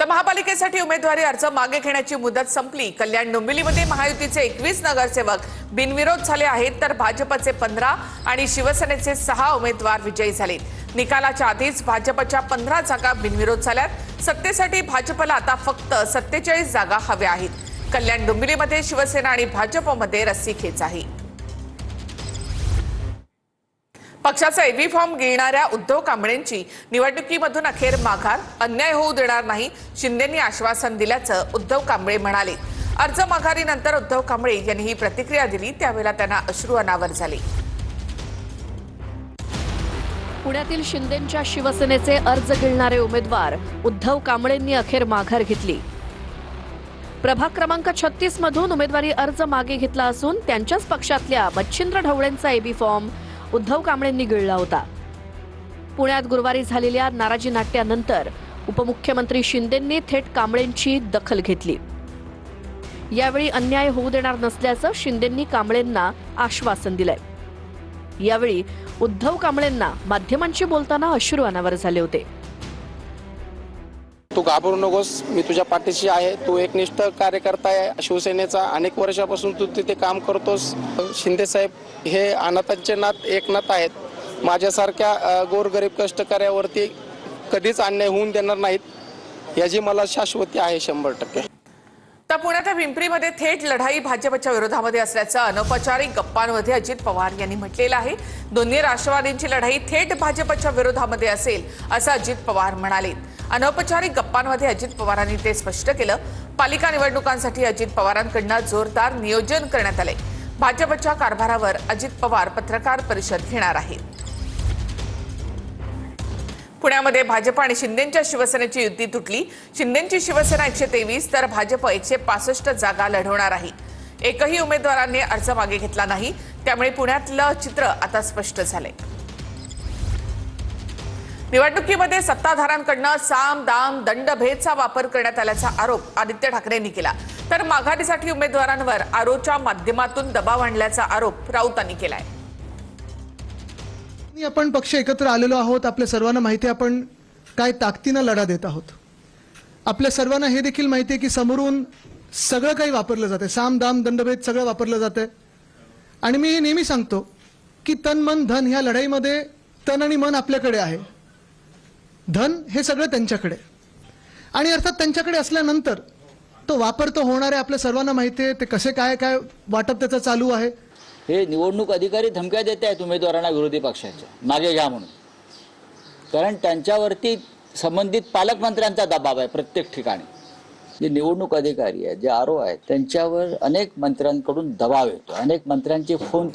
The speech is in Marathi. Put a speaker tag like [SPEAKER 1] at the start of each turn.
[SPEAKER 1] महापालिकेसाठी उमेदवारी अर्ज मागे घेण्याची मुदत संपली। कल्याण डोंबिवलीमध्ये महायुतीचे 21 नगरसेवक बिनविरोध झाले आहेत, तर भाजपचे 15 आणि शिवसेनेचे 6 उमेदवार विजयी झाले। निकालाच्या आधीच भाजपच्या 15 जागा बिनविरोध झाल्यात। सत्तेसाठी भाजपला आता फक्त 47 जागा हव्या आहेत। कल्याण डोंबिवलीमध्ये शिवसेना आणि भाजपमध्ये रस्सीखेच आहे। पक्षाचा एबी फॉर्म गिळणाऱ्या उद्धव कांबळेंची निवडणुकीमधून अखेर माघार, अन्याय होऊ देणार नाही, शिंदेंनी आश्वासन दिल्याचं उद्धव कांबळे म्हणाले। अर्ज माघारीनंतर उद्धव कांबळे यांनी ही प्रतिक्रिया दिली, त्यावेळेला त्यांना अश्रू अनावर झाले।
[SPEAKER 2] पुण्यातील शिंदेंच्या शिवसेनेचे अर्ज गिळणारे उमेदवार उद्धव कांबळेंनी अखेर माघार घेतली। प्रभाग क्रमांक 36 मधून उमेदवारी अर्ज मागे घेतला असून त्यांच्याच पक्षातल्या मच्छिंद्र ढवळेंचा एबी फॉर्म उद्धव कांबळेंनी गिळला होता। पुण्यात गुरुवारी झालेल्या नाराजी नाट्यानंतर उपमुख्यमंत्री शिंदेंनी थेट कांबळेंची दखल घेतली। यावेळी अन्याय होऊ देणार नसल्याचं शिंदेंनी कांबळेंना आश्वासन दिलंय। यावेळी उद्धव कांबळेंना माध्यमांशी बोलताना अश्रू अनावर झाले होते।
[SPEAKER 3] तू घाबरू नकोस, मी तुझ्या पाठीशी आहे। तू एकनिष्ठ कार्यकर्ता आहे शिवसेनेचा, अनेक वर्षापासून तू तिथे काम करतोस। शिंदे साहेब हे अनाथांचे नाथ एकनाथ आहेत। माझ्यासारख्या गोरगरीब कष्टकऱ्यावरती कधीच अन्याय होऊन देणार नाहीत, याची मला शाश्वती आहे 100%।
[SPEAKER 1] तर पुण्याच्या पिंपरीमध्ये थेट लढाई भाजपच्या विरोधामध्ये असल्याचं अनौपचारिक गप्पांमध्ये अजित पवार यांनी म्हटलेलं आहे। दोन्ही राष्ट्रवादींची लढाई थेट भाजपच्या विरोधामध्ये असेल असं अजित पवार म्हणाले। अनौपचारिक गप्पांमध्ये अजित पवारांनी ते स्पष्ट केलं। पालिका निवडणुकांसाठी अजित पवारांकडून जोरदार नियोजन करण्यात आले। भाजपच्या कारभारावर अजित पवार पत्रकार परिषद घेणार आहेत। पुण्यामध्ये भाजप आणि शिंदेंच्या शिवसेनेची युती तुटली। शिंदेंची शिवसेना 123 तर भाजप 165 जागा लढवणार आहे। एकही उमेदवारांनी अर्ज मागे घेतला नाही, त्यामुळे पुण्यातलं चित्र आता स्पष्ट झालंय। निवडणुकीमध्ये सत्ताधाऱ्यांकडून साम दाम दंडभेदचा वापर करण्यात आल्याचा आरोप आदित्य ठाकरेंनी केला, तर माघारीसाठी उमेदवारांवर आरोच्या माध्यमातून दबाव आणल्याचा आरोप राऊतांनी केलाय।
[SPEAKER 4] आपण पक्ष एकत्र आलेलो आहोत। आपल्या सर्वांना माहिती आहे आपण काय ताकदीने लढा देत आहोत। आपल्या सर्वांना हे देखील माहिती आहे की समोरून सगळं काही वापरलं जाते, साम दाम दंडभेद सगळं वापरलं जाते। आणि मी नेहमी सांगतो की तन मन धन ह्या लढाईमध्ये तन आणि मन आपल्याकडे आहे, धन हे सगळं त्यांच्याकडे, आणि अर्थात त्यांच्याकडे असल्यानंतर तो वापर तो होणार आहे। आपल्या सर्वांना माहिती आहे ते कसे काय काय वाटप त्याचं चालू आहे।
[SPEAKER 5] हे निवडणूक अधिकारी धमक्या देत आहेत उमेदवारांना विरोधी पक्षाच्या मागे घ्या म्हणून, कारण त्यांच्यावरती संबंधित पालकमंत्र्यांचा दबाव आहे प्रत्येक ठिकाणी। जे निवडणूक अधिकारी आहेत, जे आरओ आहेत, त्यांच्यावर अनेक मंत्र्यांकडून दबाव येतो, अनेक मंत्र्यांचे फोन